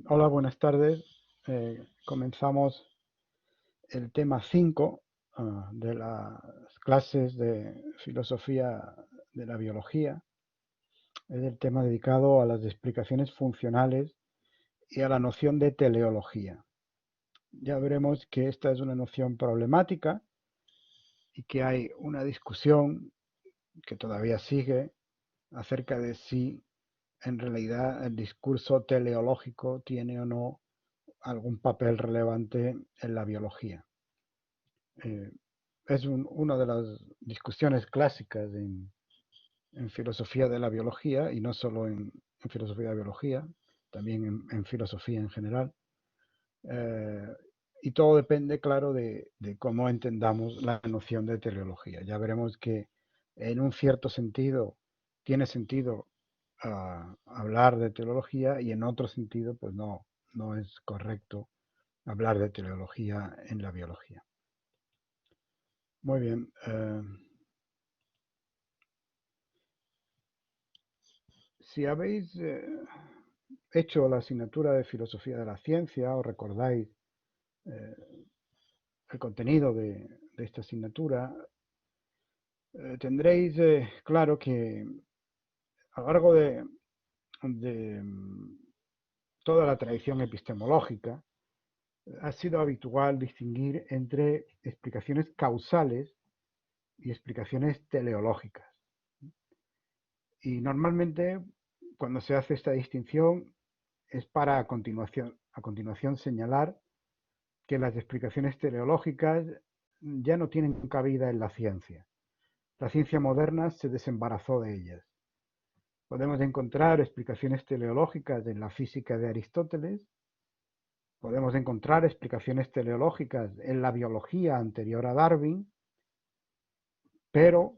Hola, buenas tardes. Comenzamos el tema 5 de las clases de filosofía de la biología. Es el tema dedicado a las explicaciones funcionales y a la noción de teleología. Ya veremos que esta es una noción problemática y que hay una discusión que todavía sigue acerca de si en realidad el discurso teleológico tiene o no algún papel relevante en la biología. Eh, es una de las discusiones clásicas en filosofía de la biología y no solo en filosofía de la biología, también en filosofía en general. Eh, y todo depende, claro, de cómo entendamos la noción de teleología. Ya veremos que en un cierto sentido tiene sentido hablar de teleología y en otro sentido, pues no es correcto hablar de teleología en la biología. Muy bien. Si habéis hecho la asignatura de filosofía de la ciencia, os recordáis eh, el contenido de esta asignatura, tendréis claro que a lo largo de toda la tradición epistemológica ha sido habitual distinguir entre explicaciones causales y explicaciones teleológicas. Y normalmente cuando se hace esta distinción es para a continuación señalar que las explicaciones teleológicas ya no tienen cabida en la ciencia. La ciencia moderna se desembarazó de ellas. Podemos encontrar explicaciones teleológicas en la física de Aristóteles, podemos encontrar explicaciones teleológicas en la biología anterior a Darwin, pero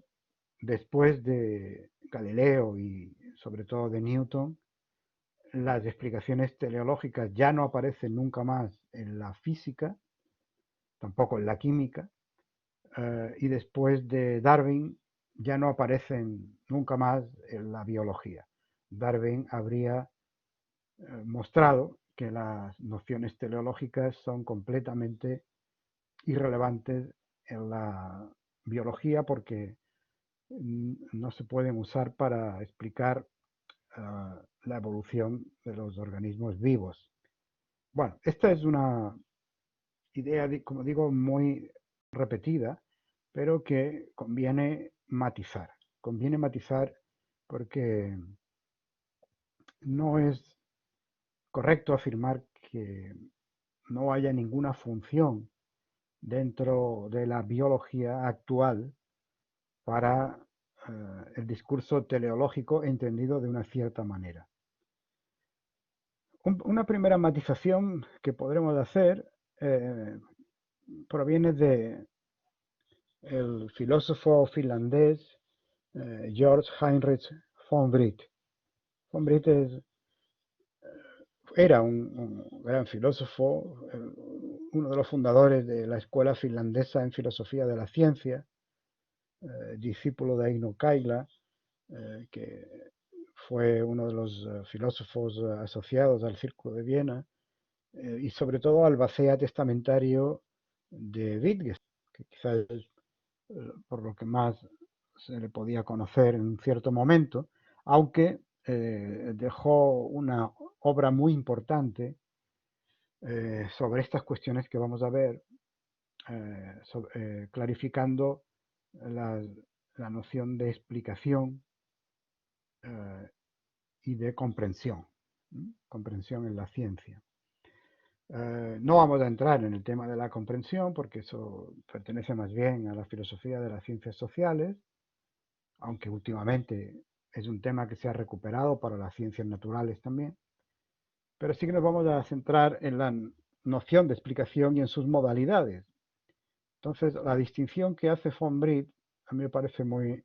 después de Galileo y sobre todo de Newton, las explicaciones teleológicas ya no aparecen nunca más en la física, tampoco en la química, y después de Darwin ya no aparecen nunca más en la biología. Darwin habría mostrado que las nociones teleológicas son completamente irrelevantes en la biología porque no se pueden usar para explicar la evolución de los organismos vivos. Bueno, esta es una idea, como digo, muy repetida, pero que conviene matizar. Conviene matizar porque no es correcto afirmar que no haya ninguna función dentro de la biología actual para el discurso teleológico entendido de una cierta manera. Una primera matización que podremos hacer proviene de el filósofo finlandés George Heinrich von Wright. Von Wright era un gran filósofo, uno de los fundadores de la Escuela Finlandesa en Filosofía de la Ciencia, discípulo de Eino Kaila, que fue uno de los filósofos asociados al Círculo de Viena, y sobre todo al Albacea testamentario de Wittgenstein, que quizás es por lo que más se le podía conocer en un cierto momento, aunque dejó una obra muy importante sobre estas cuestiones que vamos a ver, clarificando la, la, noción de explicación y de comprensión, comprensión en la ciencia. No vamos a entrar en el tema de la comprensión porque eso pertenece más bien a la filosofía de las ciencias sociales, aunque últimamente es un tema que se ha recuperado para las ciencias naturales también, pero sí que nos vamos a centrar en la noción de explicación y en sus modalidades. Entonces, la distinción que hace von Wright a mí me parece muy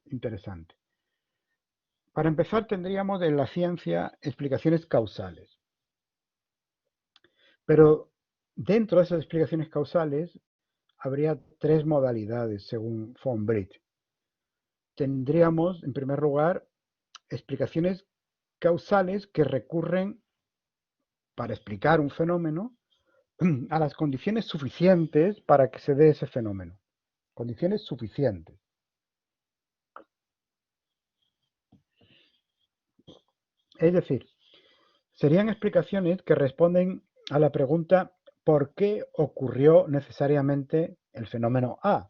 interesante. Para empezar, tendríamos en la ciencia explicaciones causales. Pero dentro de esas explicaciones causales habría tres modalidades, según von Wright. Tendríamos, en primer lugar, explicaciones causales que recurren para explicar un fenómeno a las condiciones suficientes para que se dé ese fenómeno. Condiciones suficientes. Es decir, serían explicaciones que responden a la pregunta ¿por qué ocurrió necesariamente el fenómeno A?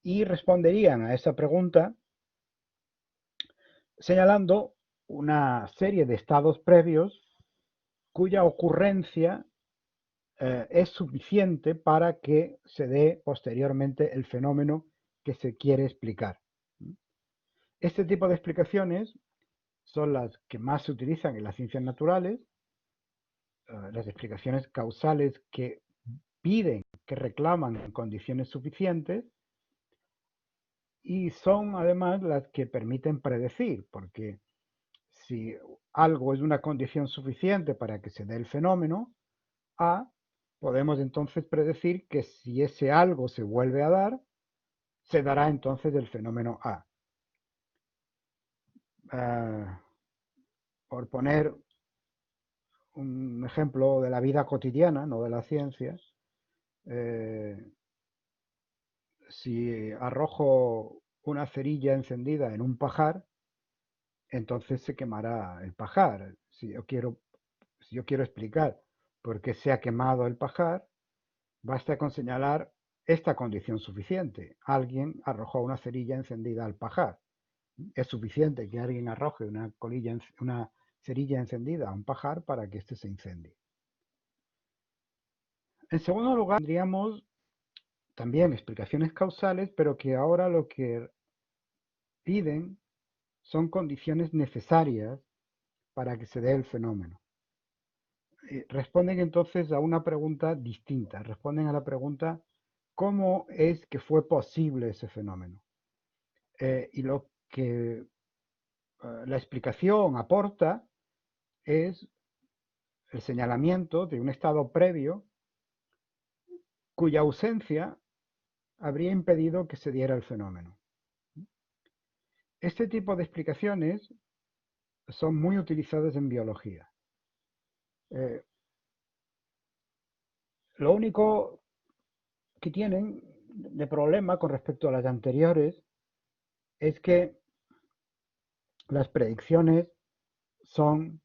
Y responderían a esa pregunta señalando una serie de estados previos cuya ocurrencia es suficiente para que se dé posteriormente el fenómeno que se quiere explicar. Este tipo de explicaciones son las que más se utilizan en las ciencias naturales, las explicaciones causales que piden, que reclaman condiciones suficientes, y son además las que permiten predecir, porque si algo es una condición suficiente para que se dé el fenómeno A, podemos entonces predecir que si ese algo se vuelve a dar, se dará entonces el fenómeno A. Por poner un ejemplo de la vida cotidiana, no de la ciencia, si arrojo una cerilla encendida en un pajar, entonces se quemará el pajar. Si yo quiero explicar por qué se ha quemado el pajar, basta con señalar esta condición suficiente. Alguien arrojó una cerilla encendida al pajar. Es suficiente que alguien arroje una cerilla encendida a un pajar para que éste se incendie. En segundo lugar, tendríamos también explicaciones causales, pero que ahora lo que piden son condiciones necesarias para que se dé el fenómeno. Responden entonces a una pregunta distinta, responden a la pregunta ¿cómo es que fue posible ese fenómeno? Y lo que la explicación aporta es el señalamiento de un estado previo cuya ausencia habría impedido que se diera el fenómeno. Este tipo de explicaciones son muy utilizadas en biología. Lo único que tienen de problema con respecto a las anteriores es que las predicciones son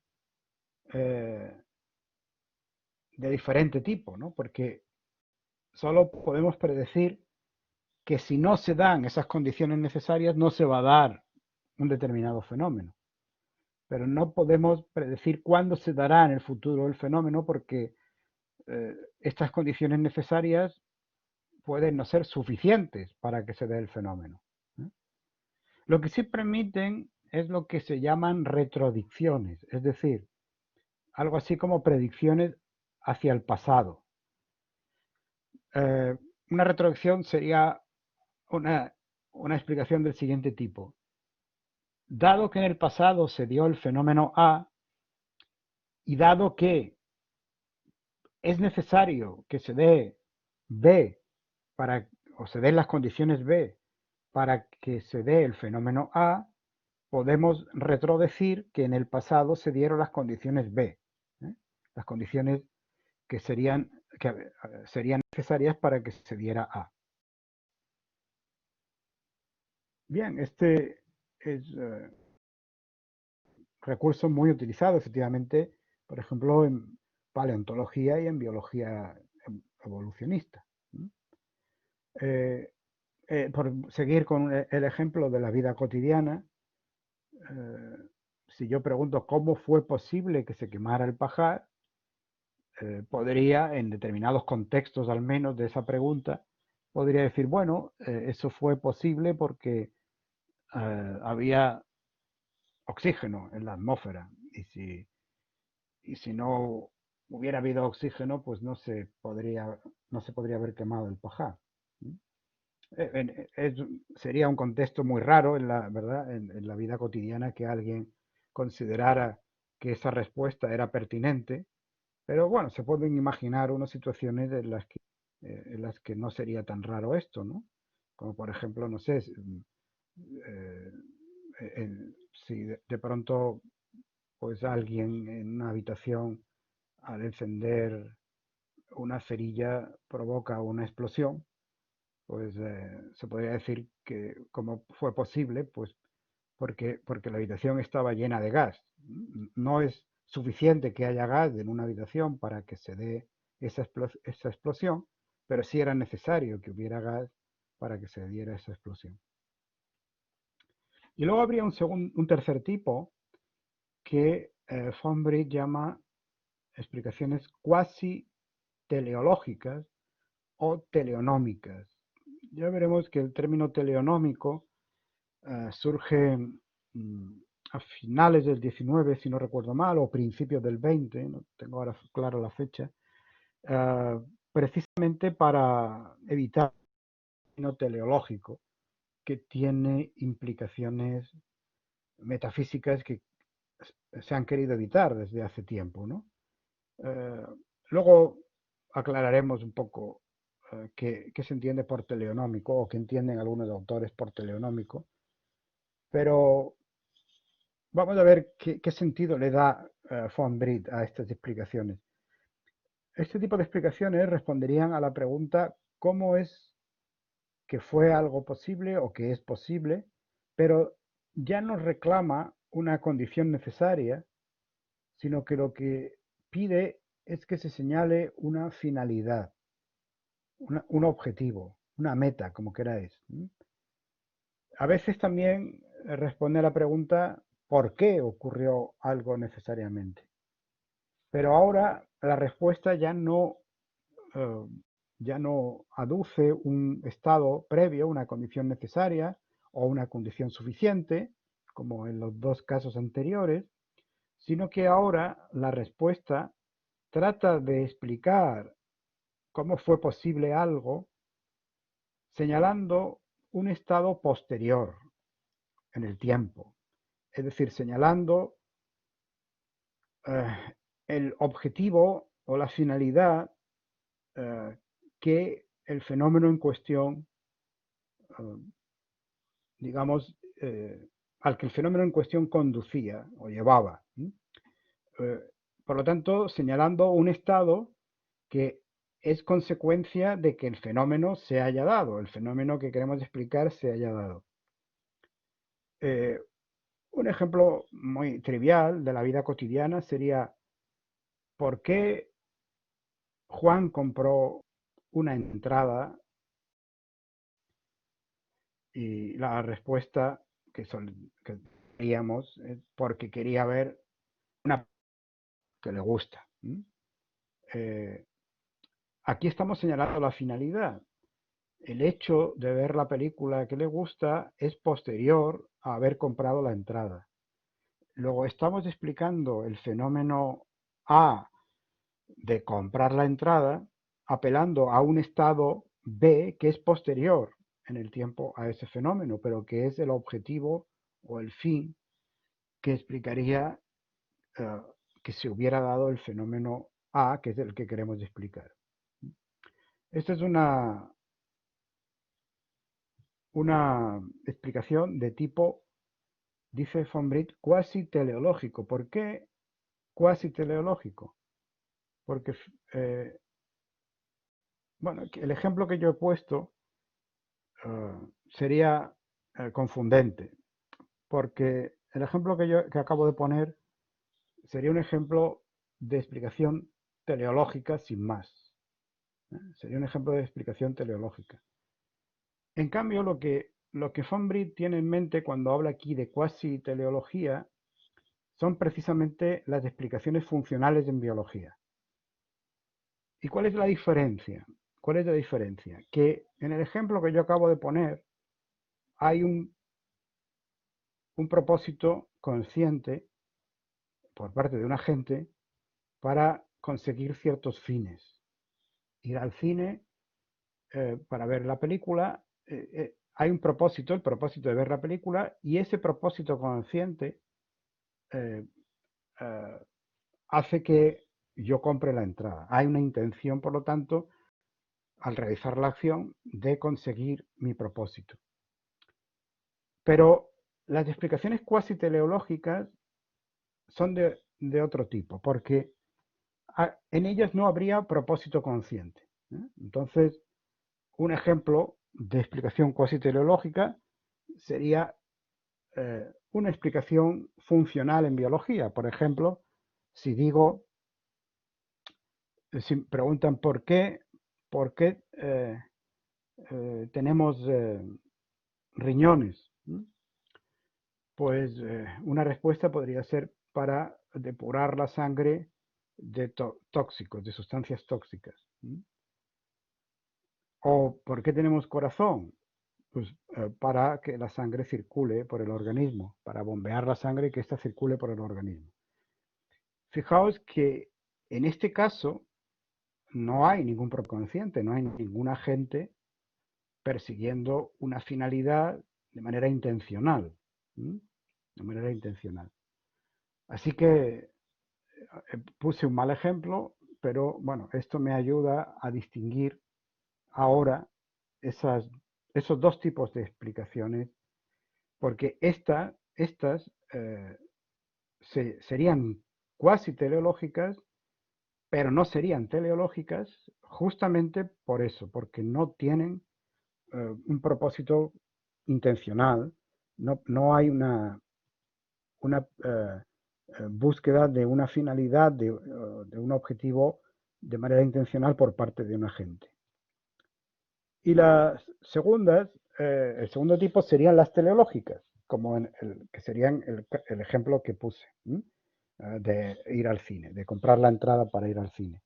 de diferente tipo, ¿no? Porque solo podemos predecir que si no se dan esas condiciones necesarias no se va a dar un determinado fenómeno. Pero no podemos predecir cuándo se dará en el futuro el fenómeno porque estas condiciones necesarias pueden no ser suficientes para que se dé el fenómeno. Lo que sí permiten es lo que se llaman retrodicciones, es decir, algo así como predicciones hacia el pasado. Una retrodicción sería una explicación del siguiente tipo. Dado que en el pasado se dio el fenómeno A y dado que es necesario que se dé B o se den las condiciones B para que se dé el fenómeno A, podemos retrodecir que en el pasado se dieron las condiciones B, las condiciones que serían necesarias para que se diera A. Bien, este es recurso muy utilizado efectivamente, por ejemplo, en paleontología y en biología evolucionista. Por seguir con el ejemplo de la vida cotidiana, si yo pregunto cómo fue posible que se quemara el pajar, podría, en determinados contextos al menos de esa pregunta, podría decir, bueno, eso fue posible porque había oxígeno en la atmósfera y si no hubiera habido oxígeno, pues no se podría haber quemado el pajar. Sería un contexto muy raro ¿verdad? En la vida cotidiana que alguien considerara que esa respuesta era pertinente, pero bueno, se pueden imaginar unas situaciones en las que no sería tan raro esto, ¿no? Como por ejemplo, no sé, si de pronto pues alguien en una habitación al encender una cerilla provoca una explosión, pues se podría decir que cómo fue posible, pues porque la habitación estaba llena de gas. No es suficiente que haya gas en una habitación para que se dé esa explosión, pero sí era necesario que hubiera gas para que se diera esa explosión. Y luego habría un tercer tipo que Fombritt llama explicaciones cuasi teleológicas o teleonómicas. Ya veremos que el término teleonómico surge a finales del 19, si no recuerdo mal, o principios del 20, no tengo ahora claro la fecha, precisamente para evitar el término teleológico, que tiene implicaciones metafísicas que se han querido evitar desde hace tiempo, ¿no? Eh, Luego aclararemos un poco qué se entiende por teleonómico o qué entienden algunos autores por teleonómico, pero vamos a ver qué sentido le da von Britt a estas explicaciones. Este tipo de explicaciones responderían a la pregunta ¿cómo es que fue algo posible o que es posible? Pero ya no reclama una condición necesaria, sino que lo que pide es que se señale una finalidad, un objetivo, una meta, como queráis. A veces también responde a la pregunta ¿por qué ocurrió algo necesariamente? Pero ahora la respuesta eh, ya no aduce un estado previo, una condición necesaria o una condición suficiente, como en los dos casos anteriores, sino que ahora la respuesta trata de explicar cómo fue posible algo señalando un estado posterior en el tiempo, es decir, señalando eh, el objetivo o la finalidad que el fenómeno en cuestión, eh, digamos, al que el fenómeno en cuestión conducía o llevaba. Eh, por lo tanto, señalando un estado que es consecuencia de que el fenómeno se haya dado, el fenómeno que queremos explicar se haya dado. Eh, un ejemplo muy trivial de la vida cotidiana sería ¿por qué Juan compró una entrada? Y la respuesta que teníamos es porque quería ver una que le gusta. Eh, Aquí estamos señalando la finalidad. El hecho de ver la película que le gusta es posterior a haber comprado la entrada. Luego estamos explicando el fenómeno A de comprar la entrada apelando a un estado B que es posterior en el tiempo a ese fenómeno, pero que es el objetivo o el fin que explicaría eh, que se hubiera dado el fenómeno A, que es el que queremos explicar. Esta es una explicación de tipo, dice von Britt, cuasi teleológico. ¿Por qué cuasi teleológico? Porque, bueno, el ejemplo que yo he puesto sería confundente, porque el ejemplo que acabo de poner sería un ejemplo de explicación teleológica sin más. Sería un ejemplo de explicación teleológica. En cambio, lo que von Britt tiene en mente cuando habla aquí de cuasi teleología son precisamente las explicaciones funcionales en biología. ¿Y cuál es la diferencia? ¿Cuál es la diferencia? Que en el ejemplo que yo acabo de poner hay un propósito consciente por parte de un agente para conseguir ciertos fines. Ir al cine para ver la película, hay un propósito, el propósito de ver la película, y ese propósito consciente eh, eh, hace que yo compre la entrada. Hay una intención, por lo tanto, al realizar la acción, de conseguir mi propósito. Pero las explicaciones cuasi teleológicas son de otro tipo, porque en ellas no habría propósito consciente. Entonces, un ejemplo de explicación cuasi teleológica sería una explicación funcional en biología. Por ejemplo, si digo, si preguntan por qué tenemos riñones, pues una respuesta podría ser para depurar la sangre de tóxicos, de sustancias tóxicas. ¿O por qué tenemos corazón? Pues para que la sangre circule por el organismo, para bombear la sangre y que ésta circule por el organismo. Fijaos que en este caso no hay ningún consciente, no hay ningún agente persiguiendo una finalidad de manera intencional. De manera intencional. Así que puse un mal ejemplo, pero bueno, esto me ayuda a distinguir ahora esos dos tipos de explicaciones, porque estas serían cuasi teleológicas, pero no serían teleológicas justamente por eso, porque no tienen un propósito intencional, no hay una búsqueda de una finalidad, de un objetivo de manera intencional por parte de un agente. Y las segundas, el segundo tipo serían las teleológicas, como que serían el ejemplo que puse, de ir al cine, de comprar la entrada para ir al cine.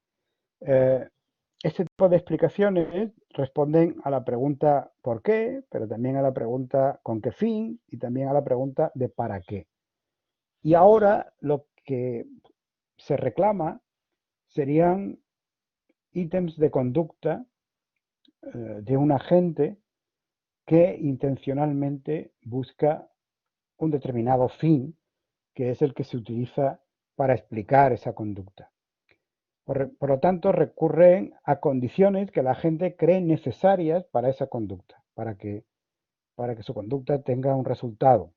Este tipo de explicaciones responden a la pregunta ¿por qué?, pero también a la pregunta ¿con qué fin?, y también a la pregunta de ¿para qué? Y ahora lo que se reclama serían ítems de conducta de un agente que intencionalmente busca un determinado fin, que es el que se utiliza para explicar esa conducta. Por lo tanto, recurren a condiciones que la gente cree necesarias para esa conducta, para que su conducta tenga un resultado.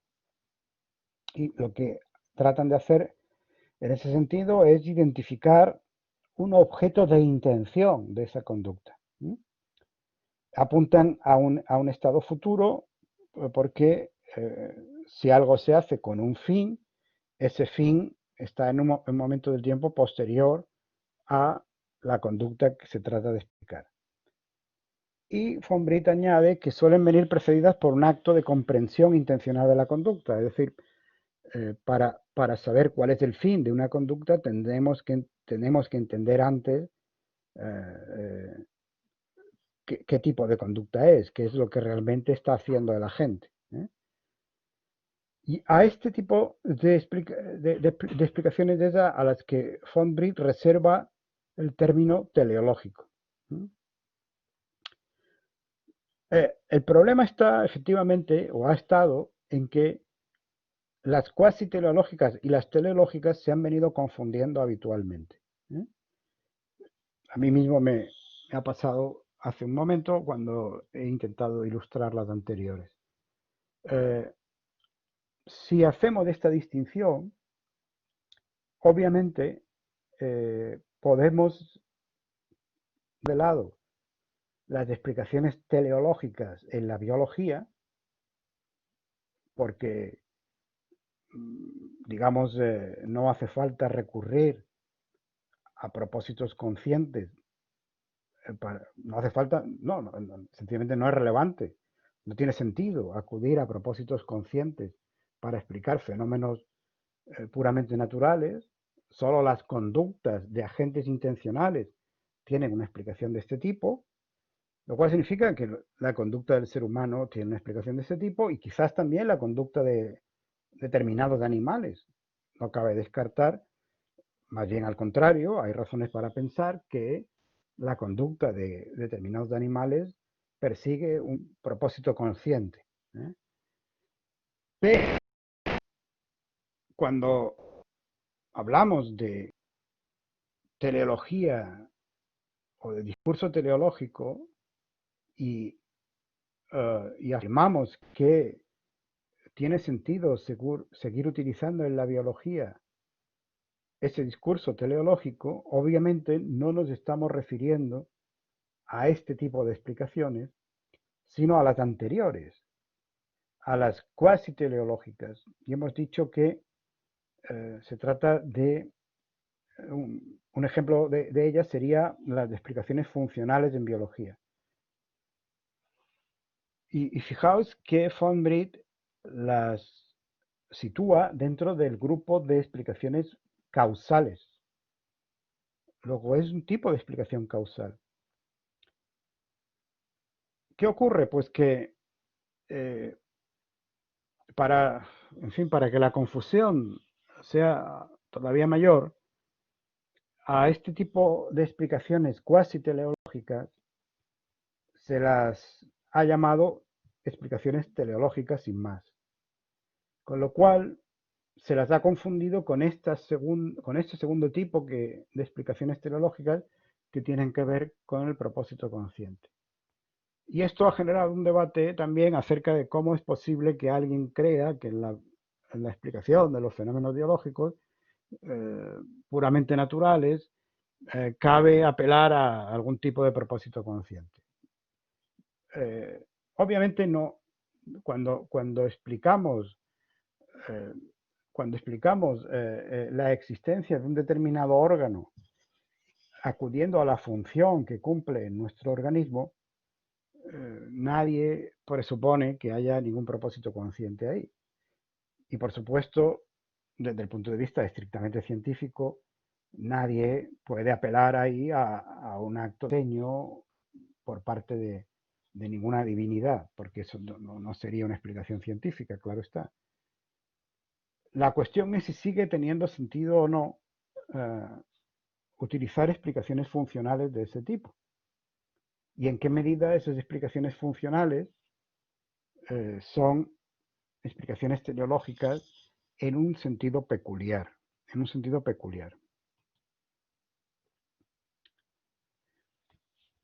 Y lo que tratan de hacer en ese sentido es identificar un objeto de intención de esa conducta. Apuntan a un estado futuro porque si algo se hace con un fin, ese fin está en un momento del tiempo posterior a la conducta que se trata de explicar. Y von Britt añade que suelen venir precedidas por un acto de comprensión intencional de la conducta, es decir, para saber cuál es el fin de una conducta tenemos que entender antes qué tipo de conducta es, qué es lo que realmente está haciendo el agente. Y a este tipo de explicaciones es a las que von Britt reserva el término teleológico. El problema está efectivamente, o ha estado, en que las cuasi teleológicas y las teleológicas se han venido confundiendo habitualmente. A mí mismo me ha pasado hace un momento cuando he intentado ilustrar las anteriores. Si hacemos esta distinción, obviamente podemos de lado las explicaciones teleológicas en la biología, porque digamos no hace falta recurrir a propósitos conscientes, no hace falta, sencillamente no es relevante, no tiene sentido acudir a propósitos conscientes para explicar fenómenos puramente naturales. Solo las conductas de agentes intencionales tienen una explicación de este tipo, lo cual significa que la conducta del ser humano tiene una explicación de este tipo y quizás también la conducta de determinados animales. No cabe descartar, más bien al contrario, hay razones para pensar que la conducta de determinados animales persigue un propósito consciente. Pero cuando hablamos de teleología o de discurso teleológico y afirmamos que tiene sentido seguir utilizando en la biología ese discurso teleológico, obviamente no nos estamos refiriendo a este tipo de explicaciones, sino a las anteriores, a las cuasi teleológicas. Y hemos dicho que se trata de un ejemplo de ellas sería las explicaciones funcionales en biología. Y fijaos que von Britt las sitúa dentro del grupo de explicaciones causales. Luego es un tipo de explicación causal. ¿Qué ocurre? Pues que eh, para que la confusión sea todavía mayor, a este tipo de explicaciones cuasi teleológicas se las ha llamado explicaciones teleológicas sin más. Con lo cual se las ha confundido con este segundo tipo de explicaciones teleológicas que tienen que ver con el propósito consciente. Y esto ha generado un debate también acerca de cómo es posible que alguien crea que en la explicación de los fenómenos biológicos eh, puramente naturales cabe apelar a algún tipo de propósito consciente. Obviamente no, cuando explicamos eh, la existencia de un determinado órgano acudiendo a la función que cumple en nuestro organismo, nadie presupone que haya ningún propósito consciente ahí. Y por supuesto, desde el punto de vista estrictamente científico, nadie puede apelar ahí a un acto diseño por parte de ninguna divinidad, porque eso no sería una explicación científica, claro está. La cuestión es si sigue teniendo sentido o no eh, utilizar explicaciones funcionales de ese tipo. Y en qué medida esas explicaciones funcionales son explicaciones teleológicas en un sentido peculiar. En un sentido peculiar.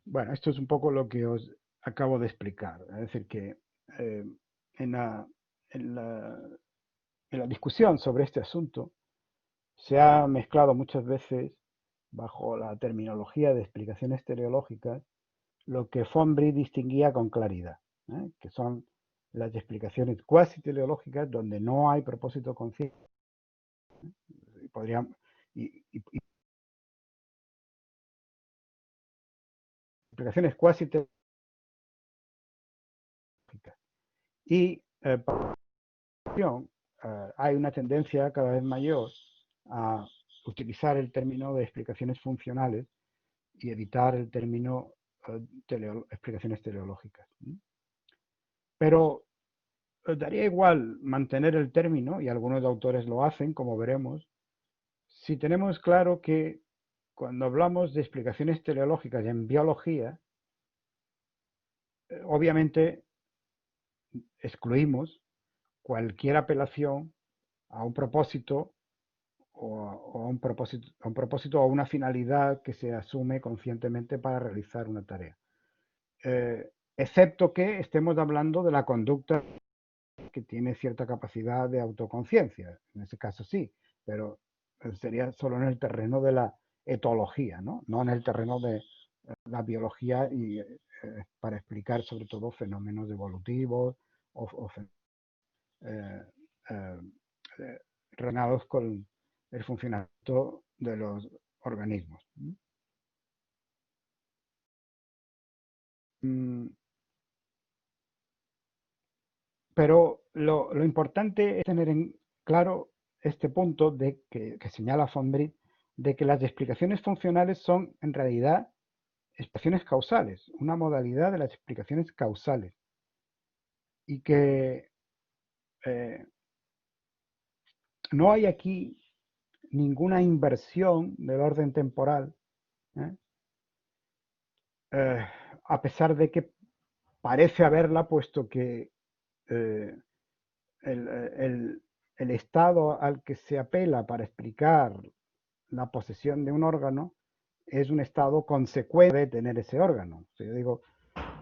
Bueno, esto es un poco lo que os acabo de explicar. Es decir, que eh, en, la, en, la, en la discusión sobre este asunto se ha mezclado muchas veces bajo la terminología de explicaciones teleológicas lo que von Britt distinguía con claridad, que son las explicaciones cuasi teleológicas donde no hay propósito consciente. Podríamos, y explicaciones cuasi teleológicas. Y hay una tendencia cada vez mayor a utilizar el término de explicaciones funcionales y evitar el término explicaciones teleológicas. Pero daría igual mantener el término, y algunos autores lo hacen, como veremos, si tenemos claro que cuando hablamos de explicaciones teleológicas en biología, obviamente excluimos cualquier apelación a un propósito o a un propósito o a una finalidad que se asume conscientemente para realizar una tarea. Excepto que estemos hablando de la conducta que tiene cierta capacidad de autoconciencia. En ese caso sí, pero sería solo en el terreno de la etología, no en el terreno de la biología y para explicar sobre todo fenómenos evolutivos o eh, eh, relacionados con el funcionamiento de los organismos. Mm, Pero lo importante es tener en claro este punto que señala von Britt, de que las explicaciones funcionales son en realidad explicaciones causales, una modalidad de las explicaciones causales, y que eh, no hay aquí ninguna inversión del orden temporal, ¿eh? Eh, a pesar de que parece haberla, puesto que eh, el, el, el estado al que se apela para explicar la posesión de un órgano es un estado consecuente de tener ese órgano. O sea, yo digo,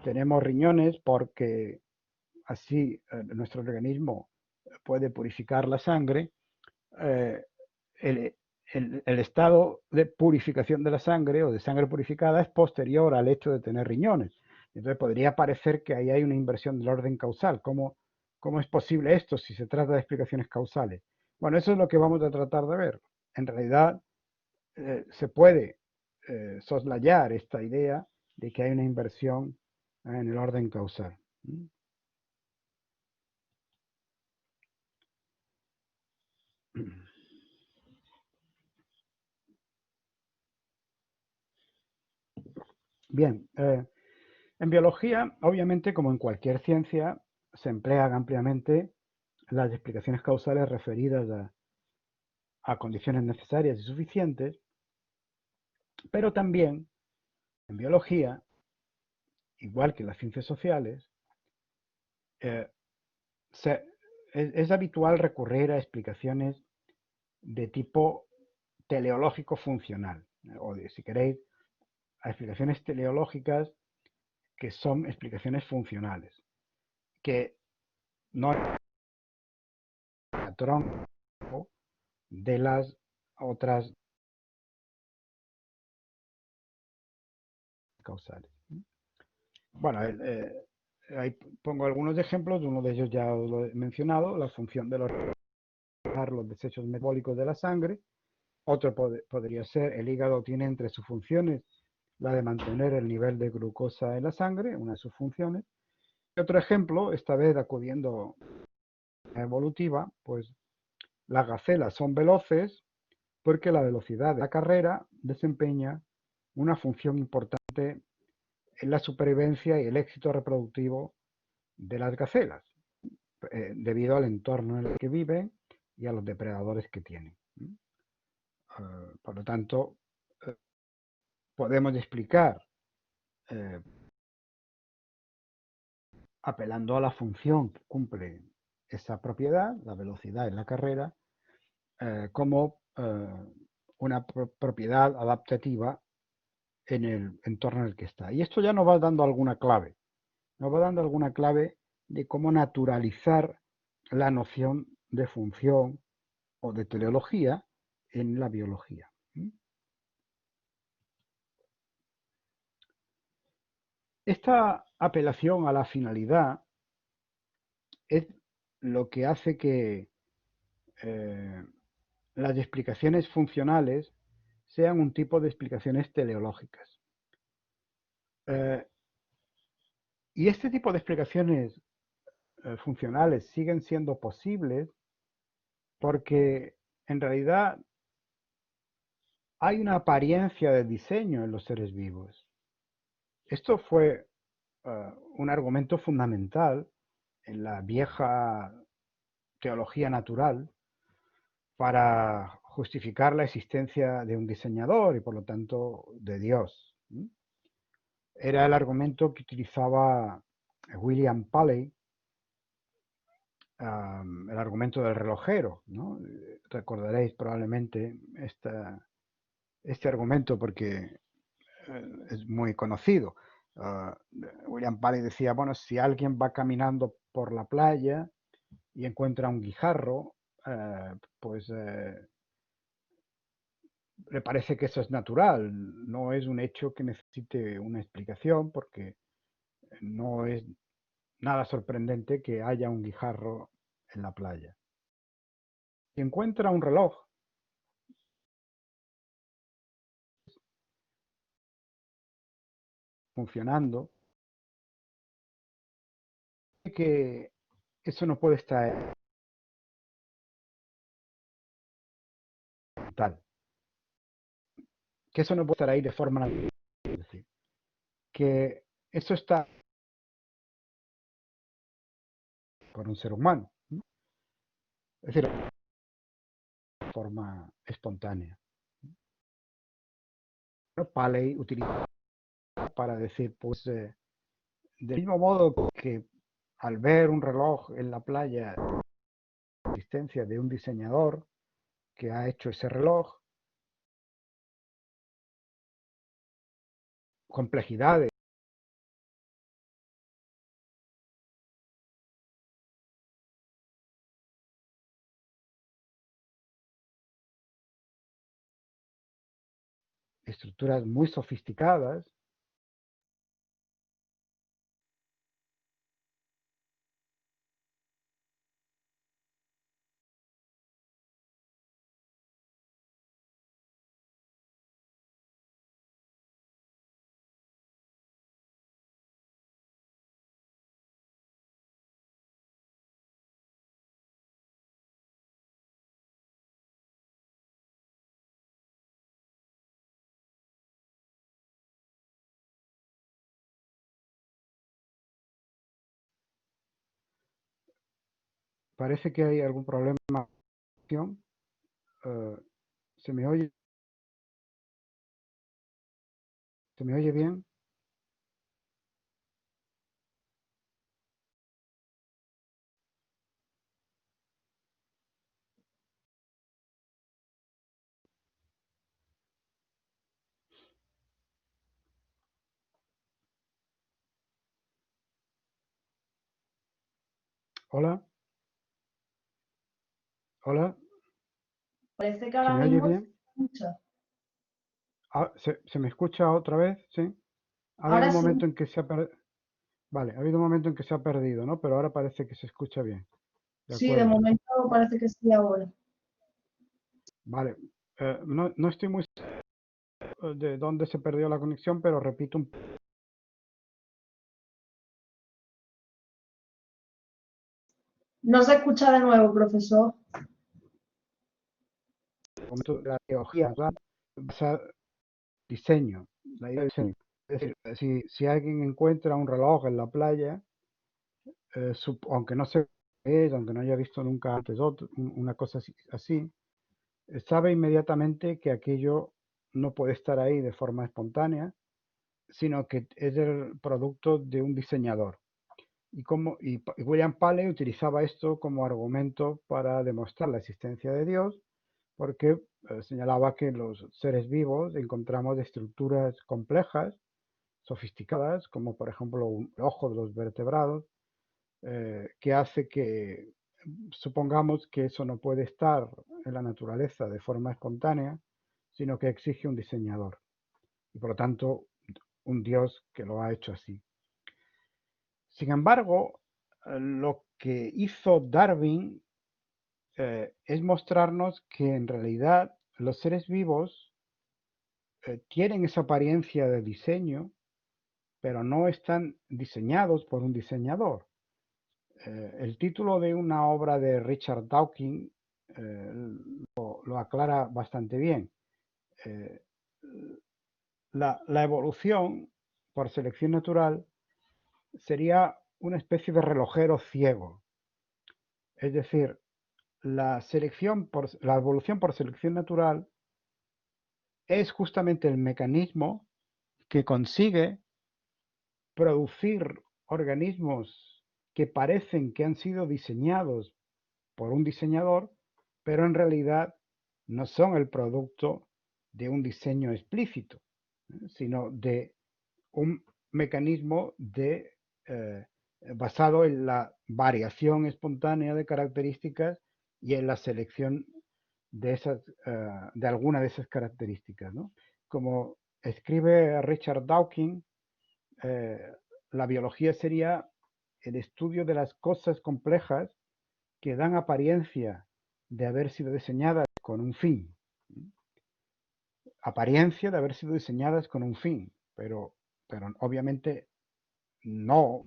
tenemos riñones porque así nuestro organismo puede purificar la sangre. Eh, el, el, el estado de purificación de la sangre o de sangre purificada es posterior al hecho de tener riñones. Entonces podría parecer que ahí hay una inversión del orden causal. ¿Cómo es posible esto si se trata de explicaciones causales? Bueno, eso es lo que vamos a tratar de ver. En realidad se puede soslayar esta idea de que hay una inversión en el orden causal. Bien, en biología, obviamente, como en cualquier ciencia, se emplean ampliamente las explicaciones causales referidas a condiciones necesarias y suficientes, pero también en biología, igual que en las ciencias sociales, eh, se- es habitual recurrir a explicaciones de tipo teleológico funcional, si queréis, a explicaciones teleológicas que son explicaciones funcionales, que no es el patrón de las otras causales. Bueno, ahí pongo algunos ejemplos, uno de ellos ya os lo he mencionado, la función de los desechos metabólicos de la sangre. Otro podría ser el hígado tiene entre sus funciones la de mantener el nivel de glucosa en la sangre, una de sus funciones. Y otro ejemplo, esta vez acudiendo a evolutiva, pues las gacelas son veloces porque la velocidad de la carrera desempeña una función importante en la supervivencia y el éxito reproductivo de las gacelas, debido al entorno en el que viven y a los depredadores que tienen. Por lo tanto, podemos explicar, eh, apelando a la función que cumple esa propiedad, la velocidad en la carrera, como una propiedad adaptativa en el entorno en el que está. Y esto ya nos va dando alguna clave, nos va dando alguna clave de cómo naturalizar la noción de función o de teleología en la biología. Esta apelación a la finalidad es lo que hace que eh, las explicaciones funcionales sean un tipo de explicaciones teleológicas. Y este tipo de explicaciones funcionales siguen siendo posibles porque en realidad hay una apariencia de diseño en los seres vivos. Esto fue un argumento fundamental en la vieja teología natural para justificar la existencia de un diseñador y por lo tanto de Dios. Era el argumento que utilizaba William Paley, el argumento del relojero, ¿no? Recordaréis probablemente este argumento porque es muy conocido. Uh, William Paley decía, bueno, si alguien va caminando por la playa y encuentra un guijarro, pues le parece que eso es natural, no es un hecho que necesite una explicación porque no es nada sorprendente que haya un guijarro en la playa. Si encuentra un reloj funcionando, que eso no puede estar tal, que eso no puede estar ahí de forma natural, es decir, que eso está por un ser humano, ¿no? Es decir, de forma espontánea. ¿No? Paley utiliza para decir, pues, del mismo modo que al ver un reloj en la playa, la existencia de un diseñador que ha hecho ese reloj, complejidades estructuras muy sofisticadas. Parece que hay algún problema. Eh, ¿Se me oye? ¿Se me oye bien? Hola, hola, Parece que ¿se ahora me oye mismo se bien? escucha. Ah, ¿se me escucha otra vez? Sí. Ha habido Ahora un sí, momento en que se ha Vale, ha habido un momento en que se ha perdido, ¿no? Pero ahora parece que se escucha bien. De sí, de acuerdo. momento parece que sí ahora. Vale. No estoy muy seguro de dónde se perdió la conexión, pero repito un No se escucha de nuevo, profesor. momento de la teología, ¿verdad? Basada en diseño, la idea de diseño. Es decir, si alguien encuentra un reloj en la playa, aunque no se ve, aunque no haya visto nunca antes una cosa así, sabe inmediatamente que aquello no puede estar ahí de forma espontánea, sino que es el producto de un diseñador. Y William Paley utilizaba esto como argumento para demostrar la existencia de Dios, porque señalaba que en los seres vivos encontramos estructuras complejas, sofisticadas, como por ejemplo el ojo de los vertebrados, que hace que supongamos que eso no puede estar en la naturaleza de forma espontánea, sino que exige un diseñador y por lo tanto un Dios que lo ha hecho así. Sin embargo, lo que hizo Darwin es mostrarnos que en realidad los seres vivos tienen esa apariencia de diseño, pero no están diseñados por un diseñador. El título de una obra de Richard Dawkins lo aclara bastante bien. Eh, la evolución por selección natural sería una especie de relojero ciego. Es decir, la evolución por selección natural es justamente el mecanismo que consigue producir organismos que parecen que han sido diseñados por un diseñador, pero en realidad no son el producto de un diseño explícito, sino de un mecanismo eh, basado en la variación espontánea de características y en la selección de alguna de esas características, ¿no? Como escribe Richard Dawkins, eh, la biología sería el estudio de las cosas complejas que dan apariencia de haber sido diseñadas con un fin. Apariencia de haber sido diseñadas con un fin, pero obviamente no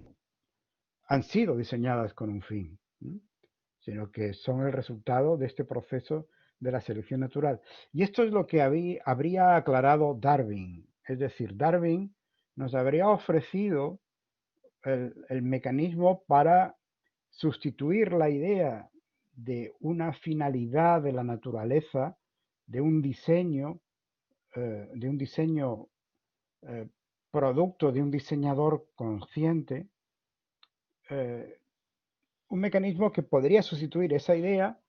han sido diseñadas con un fin, sino que son el resultado de este proceso de la selección natural. Y esto es lo que habría aclarado Darwin. Es decir, Darwin nos habría ofrecido el mecanismo para sustituir la idea de una finalidad de la naturaleza, de un diseño, de un diseño eh, producto de un diseñador consciente, eh, un mecanismo que podría sustituir esa idea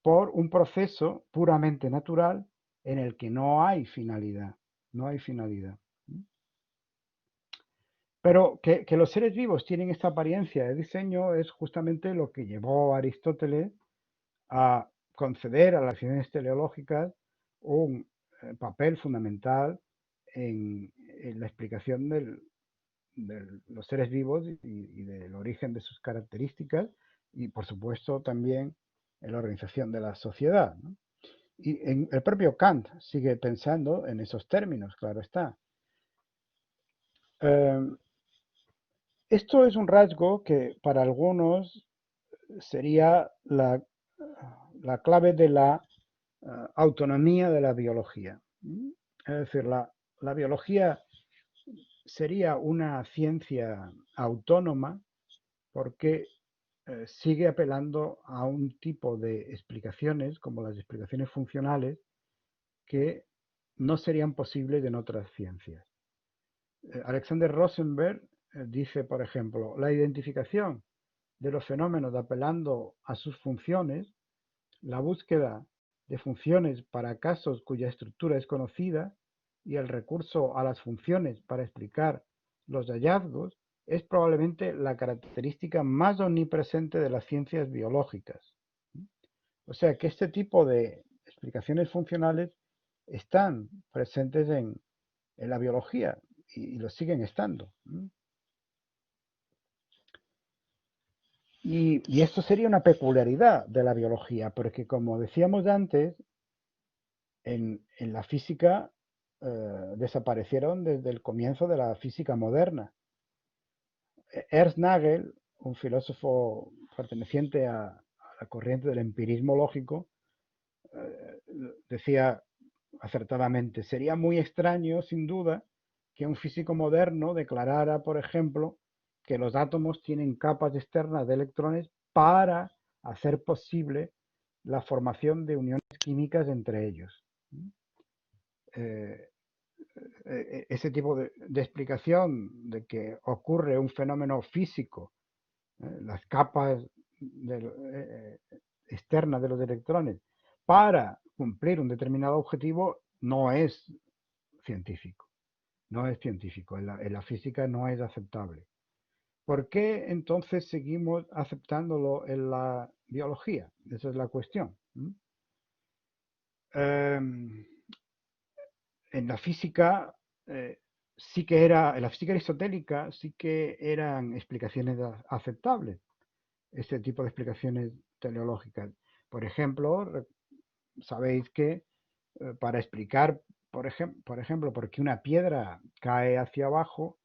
por un proceso puramente natural en el que no hay finalidad, no hay finalidad. Pero que los seres vivos tienen esta apariencia de diseño es justamente lo que llevó a Aristóteles a conceder a las ciencias teleológicas un papel fundamental en la explicación de los seres vivos y del origen de sus características y, por supuesto, también en la organización de la sociedad, ¿no? Y el propio Kant sigue pensando en esos términos, claro está. Esto es un rasgo que para algunos sería la clave de la autonomía de la biología. Es decir, la biología sería una ciencia autónoma porque sigue apelando a un tipo de explicaciones, como las explicaciones funcionales, que no serían posibles en otras ciencias. Alexander Rosenberg dice, por ejemplo, la identificación de los fenómenos apelando a sus funciones, la búsqueda de funciones para casos cuya estructura es conocida y el recurso a las funciones para explicar los hallazgos es probablemente la característica más omnipresente de las ciencias biológicas. O sea que este tipo de explicaciones funcionales están presentes en la biología y lo siguen estando. Y esto sería una peculiaridad de la biología, porque como decíamos antes, en la física desaparecieron desde el comienzo de la física moderna. Ernst Nagel, un filósofo perteneciente a la corriente del empirismo lógico, decía acertadamente, sería muy extraño, sin duda, que un físico moderno declarara, por ejemplo, que los átomos tienen capas externas de electrones para hacer posible la formación de uniones químicas entre ellos. Ese tipo de explicación de que ocurre un fenómeno físico, las capas externas de los electrones, para cumplir un determinado objetivo, no es científico. No es científico. En la física no es aceptable. ¿Por qué entonces seguimos aceptándolo en la biología? Esa es la cuestión. En la física sí que era, en la física aristotélica sí que eran explicaciones aceptables, este tipo de explicaciones teleológicas. Por ejemplo, sabéis que para explicar, por ejemplo, por qué una piedra cae hacia abajo,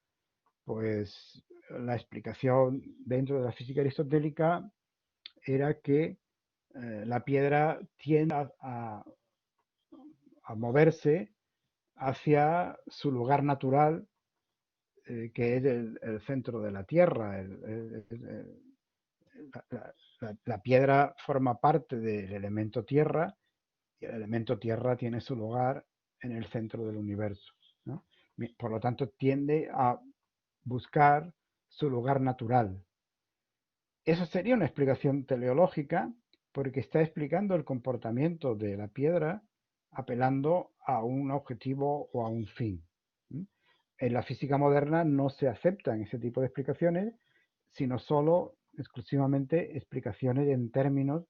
pues la explicación dentro de la física aristotélica era que la piedra tiende a moverse hacia su lugar natural, que es el centro de la Tierra. La piedra forma parte del elemento Tierra y el elemento Tierra tiene su lugar en el centro del universo, ¿no? Por lo tanto, tiende a buscar su lugar natural. Esa sería una explicación teleológica porque está explicando el comportamiento de la piedra apelando a un objetivo o a un fin. En la física moderna no se aceptan ese tipo de explicaciones, sino solo exclusivamente explicaciones en términos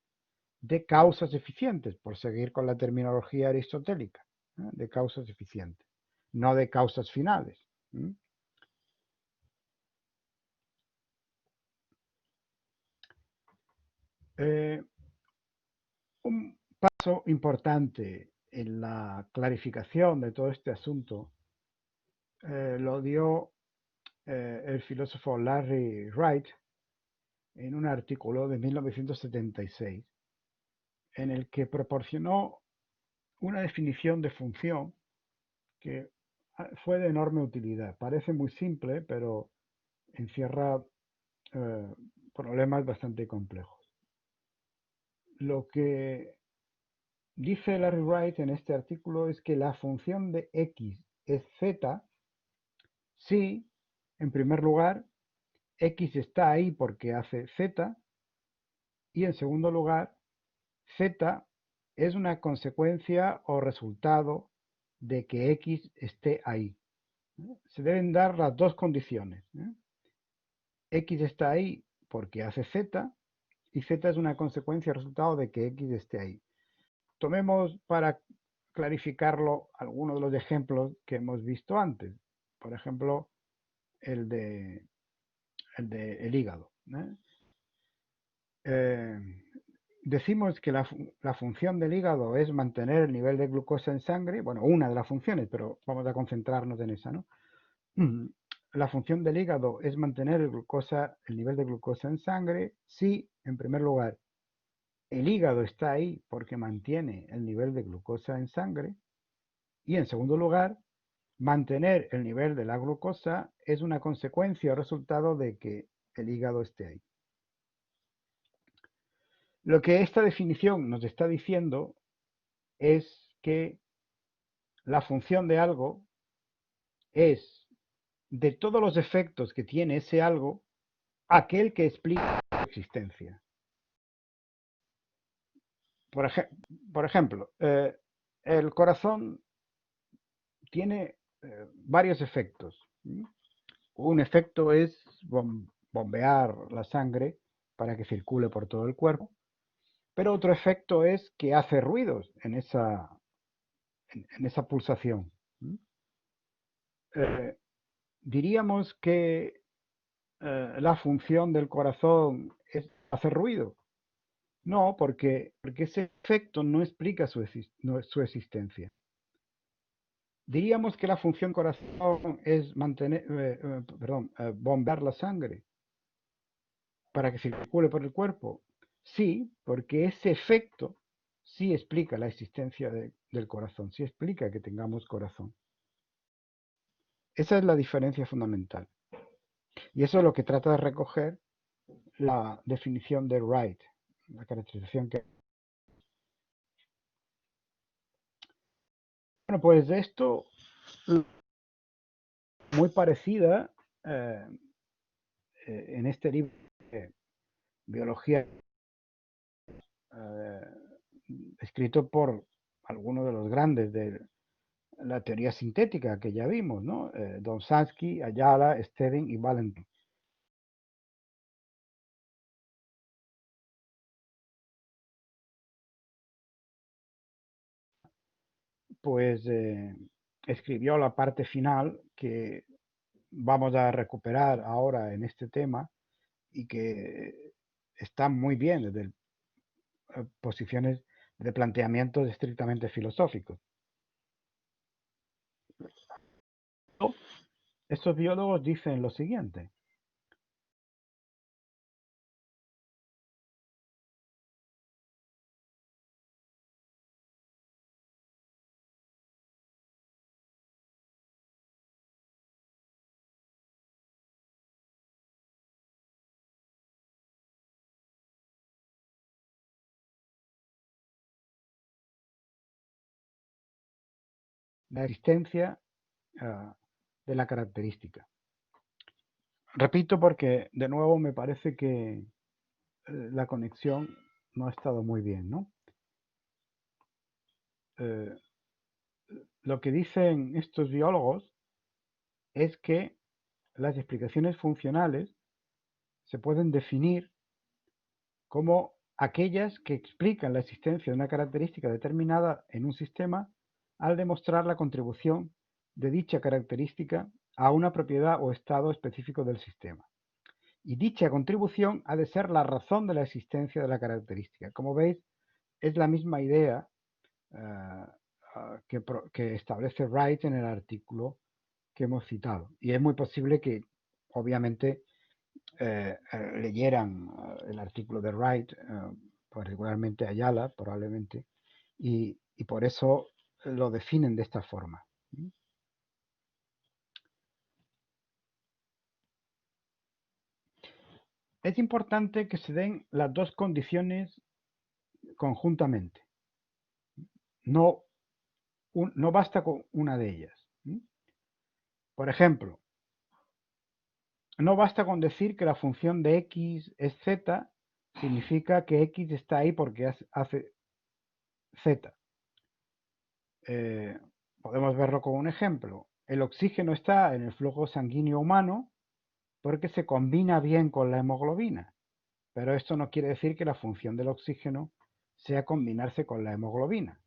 de causas eficientes, por seguir con la terminología aristotélica, de causas eficientes, no de causas finales. Un paso importante en la clarificación de todo este asunto lo dio el filósofo Larry Wright en un artículo de 1976 en el que proporcionó una definición de función que fue de enorme utilidad. Parece muy simple, pero encierra problemas bastante complejos. Lo que dice Larry Wright en este artículo es que la función de x es z si, en primer lugar, x está ahí porque hace z y, en segundo lugar, z es una consecuencia o resultado de que x esté ahí. Se deben dar las dos condiciones. X está ahí porque hace z y z es una consecuencia o resultado de que x esté ahí. Tomemos para clarificarlo algunos de los ejemplos que hemos visto antes. Por ejemplo, el de el hígado. Decimos que la función del hígado es mantener el nivel de glucosa en sangre, bueno, una de las funciones, pero vamos a concentrarnos en esa, ¿no? La función del hígado es mantener el nivel de glucosa en sangre si, en primer lugar, el hígado está ahí porque mantiene el nivel de glucosa en sangre y, en segundo lugar, mantener el nivel de la glucosa es una consecuencia o resultado de que el hígado esté ahí. Lo que esta definición nos está diciendo es que la función de algo es, de todos los efectos que tiene ese algo, aquel que explica su existencia. Por ejemplo, el corazón tiene varios efectos. Un efecto es bombear la sangre para que circule por todo el cuerpo, pero otro efecto es que hace ruidos en esa pulsación. Diríamos que la función del corazón es hacer ruido. No, porque ese efecto no explica su existencia. Diríamos que la función del corazón es bombear la sangre para que circule por el cuerpo. Sí, porque ese efecto sí explica la existencia del corazón, sí explica que tengamos corazón. Esa es la diferencia fundamental. Y eso es lo que trata de recoger la definición de Wright, la caracterización que... Bueno, pues de esto, muy parecida en este libro de biología, escrito por algunos de los grandes de la teoría sintética que ya vimos, ¿no? Domsansky, Ayala, Stedin y Valentin. Pues escribió la parte final que vamos a recuperar ahora en este tema y que está muy bien desde posiciones de planteamientos estrictamente filosóficos. Estos biólogos dicen lo siguiente: la existencia de la característica. Repito porque de nuevo me parece que la conexión no ha estado muy bien, ¿no? Lo que dicen estos biólogos es que las explicaciones funcionales se pueden definir como aquellas que explican la existencia de una característica determinada en un sistema al demostrar la contribución de dicha característica a una propiedad o estado específico del sistema. Y dicha contribución ha de ser la razón de la existencia de la característica. Como veis, es la misma idea que establece Wright en el artículo que hemos citado. Y es muy posible que, obviamente, leyeran el artículo de Wright, particularmente Ayala, probablemente, y por eso lo definen de esta forma. Es importante que se den las dos condiciones conjuntamente. No basta con una de ellas. Por ejemplo, no basta con decir que la función de x es z, significa que x está ahí porque hace z. Podemos verlo con un ejemplo. El oxígeno está en el flujo sanguíneo humano porque se combina bien con la hemoglobina, pero esto no quiere decir que la función del oxígeno sea combinarse con la hemoglobina.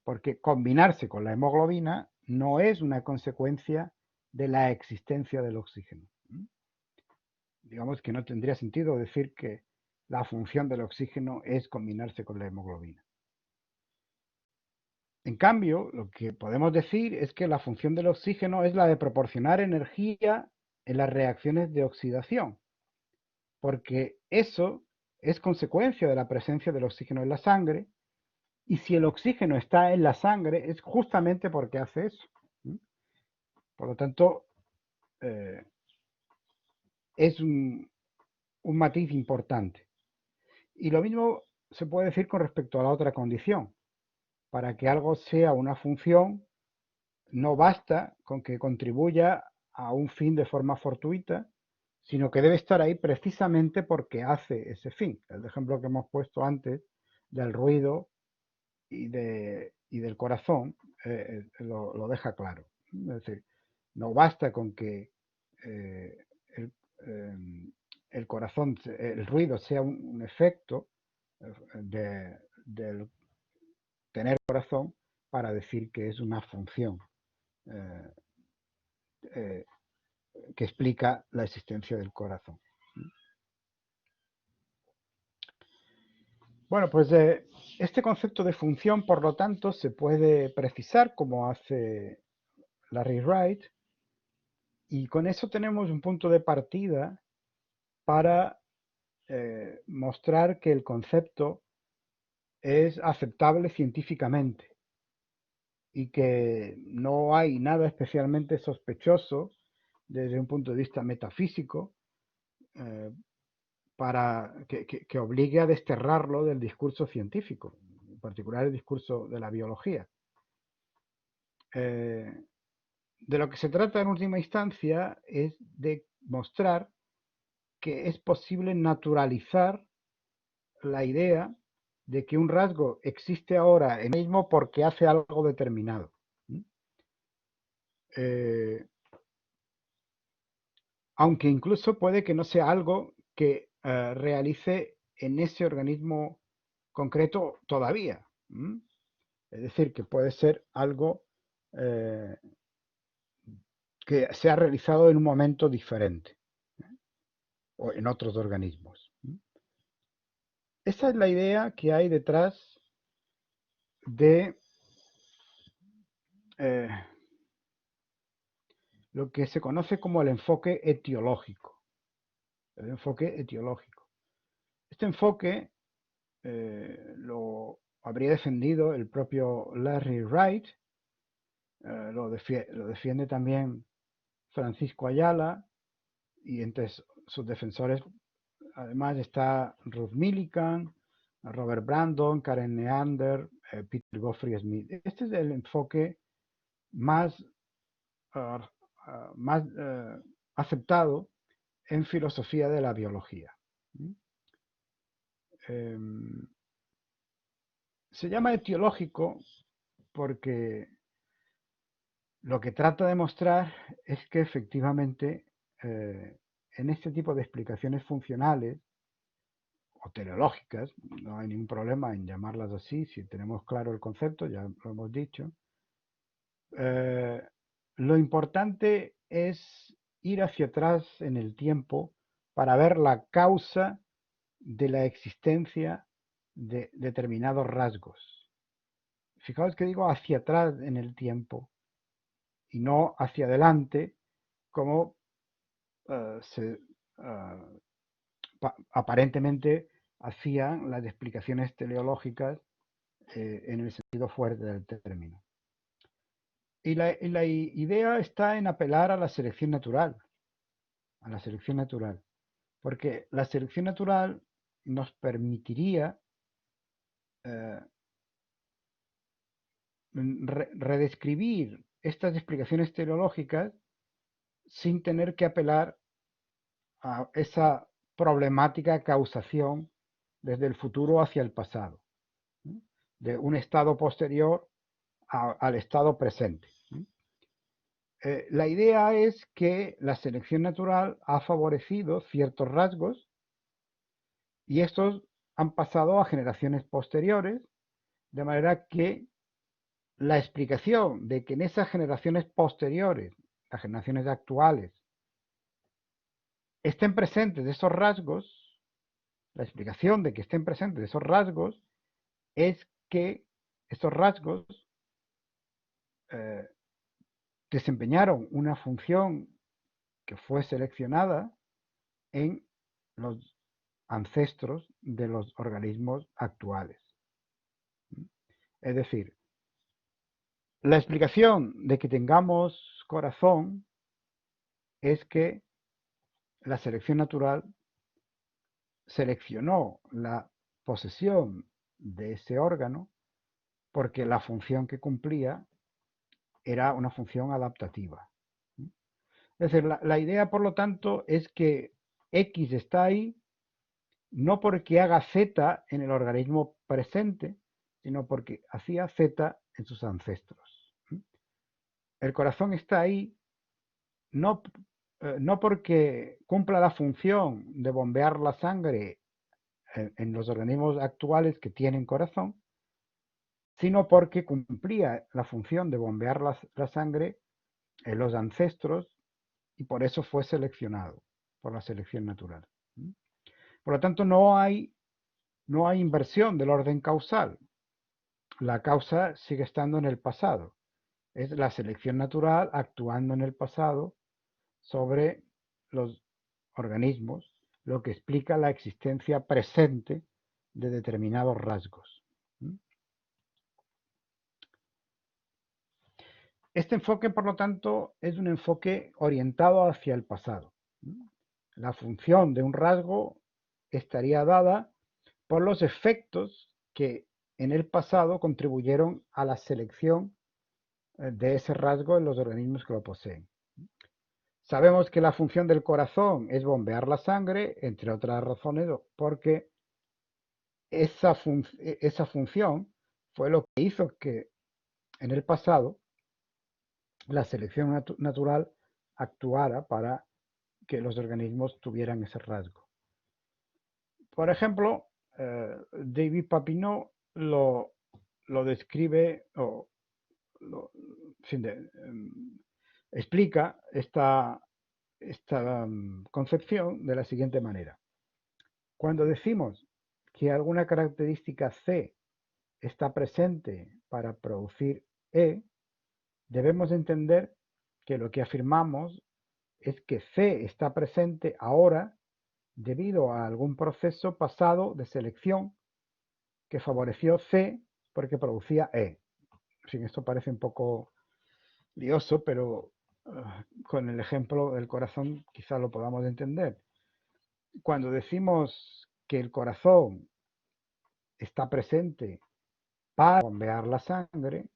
porque combinarse con la hemoglobina no es una consecuencia de la existencia del oxígeno. Digamos que no tendría sentido decir que la función del oxígeno es combinarse con la hemoglobina. En cambio, lo que podemos decir es que la función del oxígeno es la de proporcionar energía en las reacciones de oxidación, porque eso es consecuencia de la presencia del oxígeno en la sangre, y si el oxígeno está en la sangre es justamente porque hace eso. Por lo tanto, es un matiz importante. Y lo mismo se puede decir con respecto a la otra condición. Para que algo sea una función, no basta con que contribuya a un fin de forma fortuita, sino que debe estar ahí precisamente porque hace ese fin. El ejemplo que hemos puesto antes del ruido y del corazón lo deja claro. Es decir, no basta con que el, eh, el corazón, el ruido sea un efecto del tener corazón para decir que es una función eh, eh, que explica la existencia del corazón. Bueno, pues este concepto de función, por lo tanto, se puede precisar como hace Larry Wright, y con eso tenemos un punto de partida para mostrar que el concepto es aceptable científicamente y que no hay nada especialmente sospechoso desde un punto de vista metafísico eh, para que obligue a desterrarlo del discurso científico, en particular el discurso de la biología. De lo que se trata en última instancia es de mostrar que es posible naturalizar la idea de que un rasgo existe ahora en el mismo porque hace algo determinado. Aunque incluso puede que no sea algo que realice en ese organismo concreto todavía. Es decir, que puede ser algo que se ha realizado en un momento diferente o en otros organismos. Esa es la idea que hay detrás de lo que se conoce como el enfoque etiológico. El enfoque etiológico. Este enfoque lo habría defendido el propio Larry Wright, lo defiende también Francisco Ayala, y entre sus defensores además está Ruth Millikan, Robert Brandon, Karen Neander, Peter Gottfried Smith. Este es el enfoque más, más aceptado en filosofía de la biología. Se llama etiológico porque lo que trata de mostrar es que efectivamente en este tipo de explicaciones funcionales o teleológicas, no hay ningún problema en llamarlas así si tenemos claro el concepto, ya lo hemos dicho, lo importante es ir hacia atrás en el tiempo para ver la causa de la existencia de determinados rasgos. Fijaos que digo hacia atrás en el tiempo y no hacia adelante como se aparentemente hacían las explicaciones teleológicas en el sentido fuerte del término. Y la idea está en apelar a la selección natural, porque la selección natural nos permitiría redescribir estas explicaciones teleológicas sin tener que apelar a esa problemática causación desde el futuro hacia el pasado, de un estado posterior al estado presente. La idea es que la selección natural ha favorecido ciertos rasgos y estos han pasado a generaciones posteriores, de manera que la explicación de que en esas generaciones posteriores, las generaciones actuales, estén presentes esos rasgos, la explicación de que estén presentes esos rasgos es que estos rasgos desempeñaron una función que fue seleccionada en los ancestros de los organismos actuales. Es decir, la explicación de que tengamos corazón es que la selección natural seleccionó la posesión de ese órgano porque la función que cumplía era una función adaptativa. Es decir, la idea, por lo tanto, es que X está ahí no porque haga Z en el organismo presente, sino porque hacía Z en sus ancestros. El corazón está ahí no, no porque cumpla la función de bombear la sangre en los organismos actuales que tienen corazón, sino porque cumplía la función de bombear la sangre en los ancestros y por eso fue seleccionado por la selección natural. Por lo tanto, no hay inversión del orden causal. La causa sigue estando en el pasado. Es la selección natural actuando en el pasado sobre los organismos, lo que explica la existencia presente de determinados rasgos. Este enfoque, por lo tanto, es un enfoque orientado hacia el pasado. La función de un rasgo estaría dada por los efectos que en el pasado contribuyeron a la selección de ese rasgo en los organismos que lo poseen. Sabemos que la función del corazón es bombear la sangre, entre otras razones, porque esa función fue lo que hizo que en el pasado la selección natural actuara para que los organismos tuvieran ese rasgo. Por ejemplo, David Papineau lo describe o explica esta concepción de la siguiente manera. Cuando decimos que alguna característica C está presente para producir E, debemos entender que lo que afirmamos es que C está presente ahora debido a algún proceso pasado de selección que favoreció C porque producía E. Esto parece un poco lioso, pero con el ejemplo del corazón quizá lo podamos entender. Cuando decimos que el corazón está presente para bombear la sangre,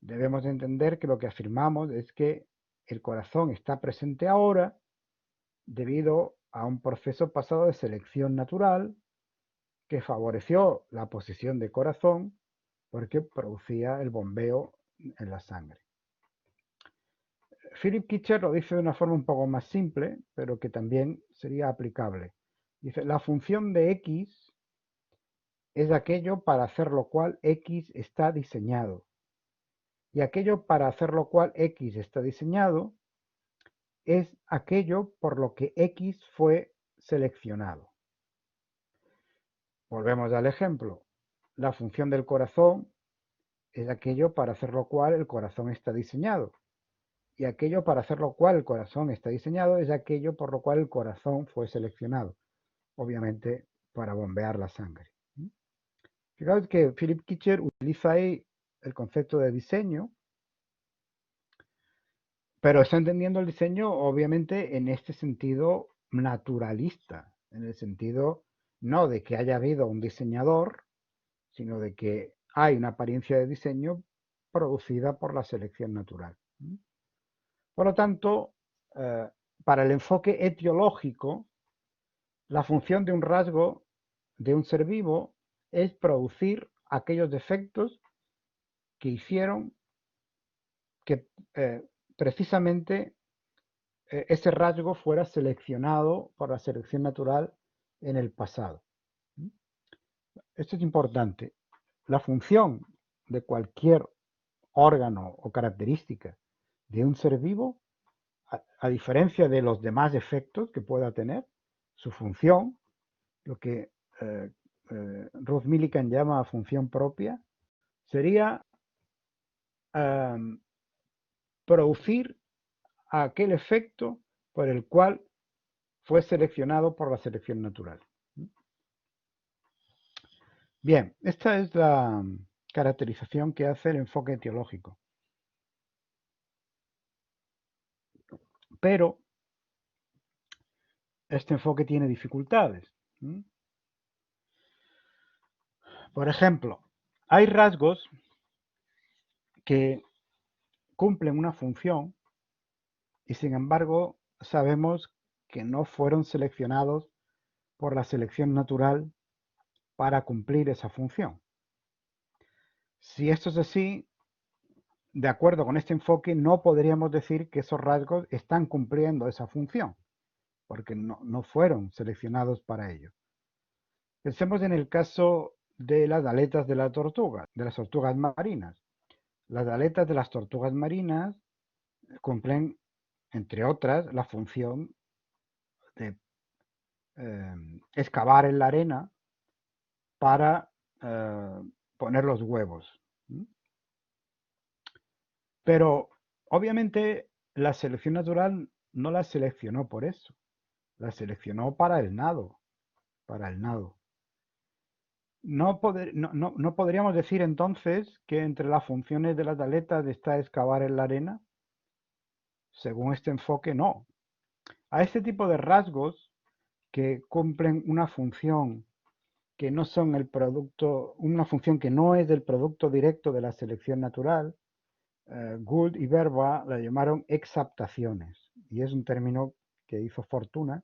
debemos entender que lo que afirmamos es que el corazón está presente ahora debido a un proceso pasado de selección natural que favoreció la posición de corazón porque producía el bombeo en la sangre. Philip Kitcher lo dice de una forma un poco más simple, pero que también sería aplicable. Dice, la función de X es aquello para hacer lo cual X está diseñado. Y aquello para hacer lo cual X está diseñado es aquello por lo que X fue seleccionado. Volvemos al ejemplo. La función del corazón es aquello para hacer lo cual el corazón está diseñado. Y aquello para hacer lo cual el corazón está diseñado es aquello por lo cual el corazón fue seleccionado. Obviamente para bombear la sangre. Fijaos que Philip Kitcher utiliza ahí el concepto de diseño, pero está entendiendo el diseño obviamente en este sentido naturalista, en el sentido no de que haya habido un diseñador, sino de que hay una apariencia de diseño producida por la selección natural. Por lo tanto, para el enfoque etiológico, la función de un rasgo de un ser vivo es producir aquellos defectos que hicieron que precisamente ese rasgo fuera seleccionado por la selección natural en el pasado. Esto es importante. La función de cualquier órgano o característica de un ser vivo, a diferencia de los demás efectos que pueda tener, su función, lo que Ruth Millikan llama función propia, sería producir aquel efecto por el cual fue seleccionado por la selección natural. Bien, esta es la caracterización que hace el enfoque etiológico. Pero este enfoque tiene dificultades. Por ejemplo, hay rasgos que cumplen una función y sin embargo sabemos que no fueron seleccionados por la selección natural para cumplir esa función. Si esto es así, de acuerdo con este enfoque, no podríamos decir que esos rasgos están cumpliendo esa función, porque no fueron seleccionados para ello. Pensemos en el caso de las aletas de la tortuga, de las tortugas marinas. Las aletas de las tortugas marinas cumplen, entre otras, la función de excavar en la arena para poner los huevos. Pero obviamente la selección natural no la seleccionó por eso, la seleccionó para el nado, No podríamos decir entonces que entre las funciones de las aletas está excavar en la arena. Según este enfoque, no. A este tipo de rasgos que cumplen una función que no son el producto, una función que no es del producto directo de la selección natural, Gould y Verba la llamaron exaptaciones, y es un término que hizo fortuna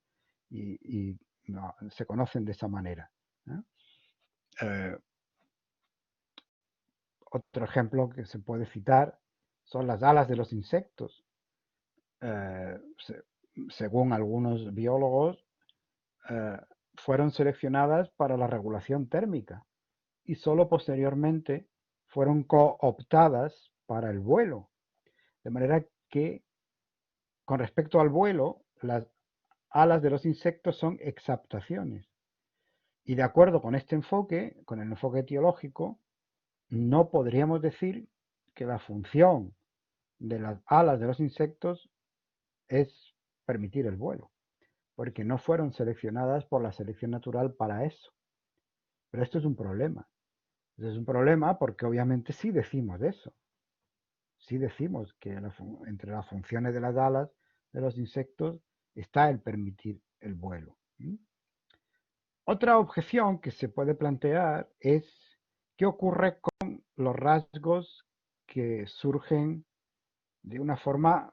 y no, se conocen de esa manera. Otro ejemplo que se puede citar son las alas de los insectos. Según algunos biólogos, fueron seleccionadas para la regulación térmica y solo posteriormente fueron cooptadas para el vuelo. De manera que, con respecto al vuelo, las alas de los insectos son exaptaciones. Y de acuerdo con este enfoque, con el enfoque etiológico, no podríamos decir que la función de las alas de los insectos es permitir el vuelo, porque no fueron seleccionadas por la selección natural para eso. Pero esto es un problema. Es un problema porque obviamente sí decimos eso. Sí decimos que entre las funciones de las alas de los insectos está el permitir el vuelo. Otra objeción que se puede plantear es qué ocurre con los rasgos que surgen de una forma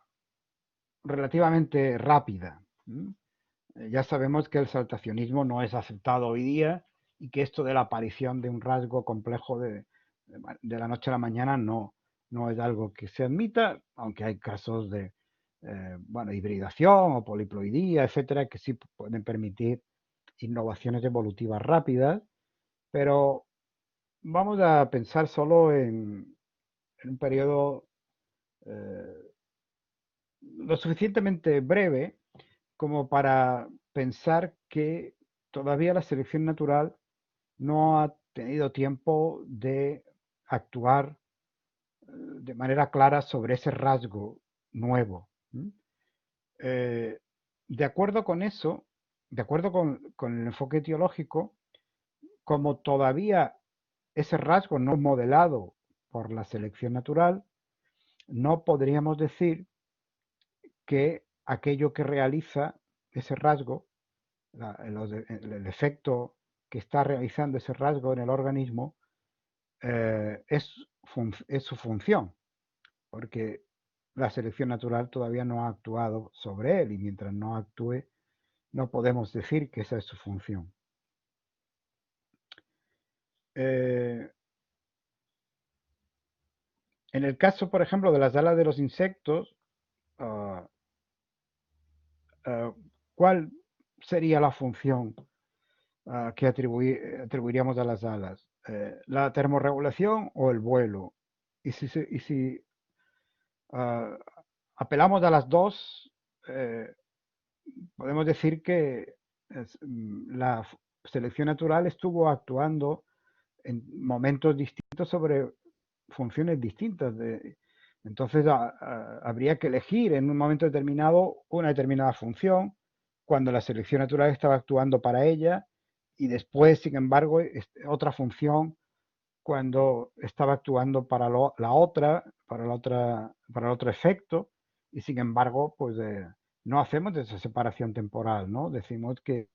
relativamente rápida. Ya sabemos que el saltacionismo no es aceptado hoy día y que esto de la aparición de un rasgo complejo de la noche a la mañana no es algo que se admita, aunque hay casos de hibridación o poliploidía, etcétera, que sí pueden permitir innovaciones evolutivas rápidas, pero vamos a pensar solo en un periodo lo suficientemente breve como para pensar que todavía la selección natural no ha tenido tiempo de actuar de manera clara sobre ese rasgo nuevo. De acuerdo con eso, de acuerdo con el enfoque etiológico, como todavía ese rasgo no es modelado por la selección natural, no podríamos decir que aquello que realiza ese rasgo, el efecto que está realizando ese rasgo en el organismo, es su función, porque la selección natural todavía no ha actuado sobre él y mientras no actúe no podemos decir que esa es su función. En el caso, por ejemplo, de las alas de los insectos, ¿cuál sería la función que atribuiríamos a las alas? ¿La termorregulación o el vuelo? y si apelamos a las dos, podemos decir que la selección natural estuvo actuando en momentos distintos sobre funciones distintas. Entonces habría que elegir en un momento determinado una determinada función cuando la selección natural estaba actuando para ella y después, sin embargo, otra función cuando estaba actuando para para el otro efecto, y sin embargo, pues no hacemos esa separación temporal, ¿no? Decimos que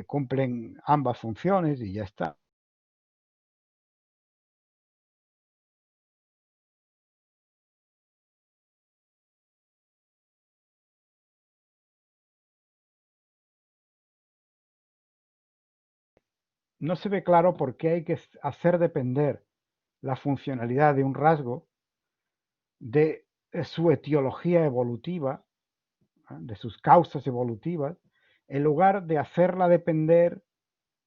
cumplen ambas funciones y ya está. No se ve claro por qué hay que hacer depender la funcionalidad de un rasgo de su etiología evolutiva, de sus causas evolutivas, en lugar de hacerla depender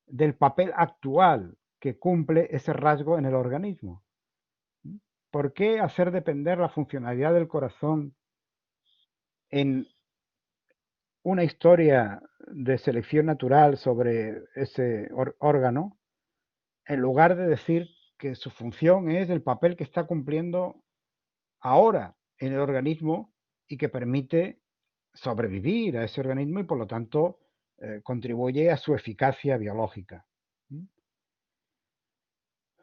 del papel actual que cumple ese rasgo en el organismo. ¿Por qué hacer depender la funcionalidad del corazón en una historia de selección natural sobre ese órgano, en lugar de decir que su función es el papel que está cumpliendo ahora en el organismo y que permite sobrevivir a ese organismo y por lo tanto contribuye a su eficacia biológica?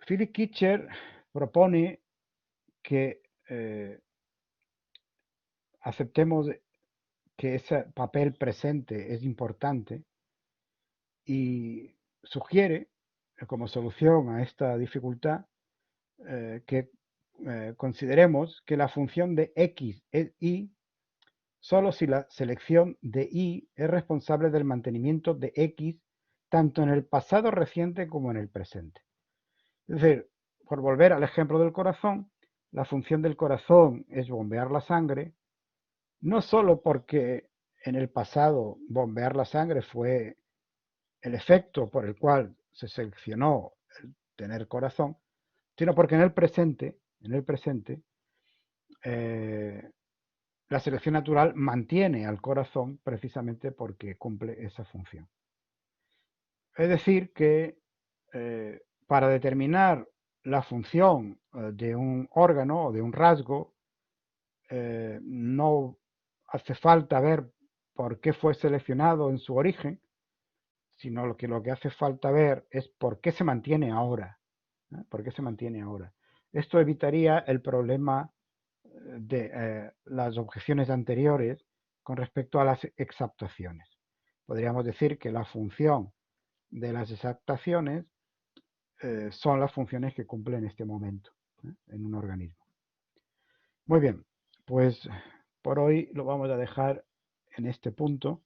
Philip Kitcher propone que aceptemos que ese papel presente es importante y sugiere como solución a esta dificultad que consideremos que la función de x es y solo si la selección de y es responsable del mantenimiento de x tanto en el pasado reciente como en el presente. Es decir, por volver al ejemplo del corazón, la función del corazón es bombear la sangre, no solo porque en el pasado bombear la sangre fue el efecto por el cual se seleccionó el tener corazón, sino porque en el presente, la selección natural mantiene al corazón precisamente porque cumple esa función. Es decir, que para determinar la función de un órgano o de un rasgo, no hace falta ver por qué fue seleccionado en su origen, sino lo que hace falta ver es por qué se mantiene ahora. ¿Por qué se mantiene ahora? Esto evitaría el problema de las objeciones anteriores con respecto a las exaptaciones. Podríamos decir que la función de las exaptaciones son las funciones que cumple en este momento en un organismo. Muy bien, pues por hoy lo vamos a dejar en este punto.